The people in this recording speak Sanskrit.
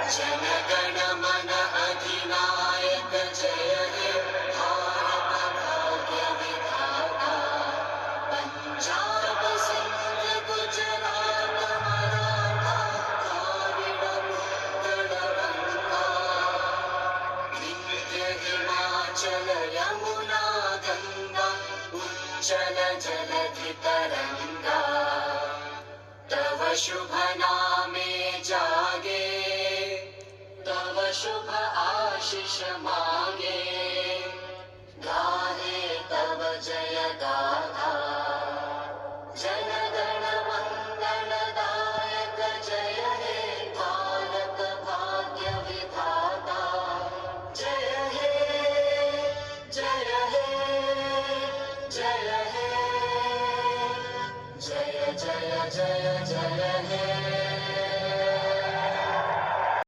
जनगण मन अधिनायक जय हे भारत भाग्य विधाता। पंजाब सिंध गुजरात मराठा द्राविड़ उत्कल बंगा। विंध्य हिमाचल यमुना गंगा उच्चल जलधि तरंगा। तव शुभ नामे जागे, तव शुभ आशीष मा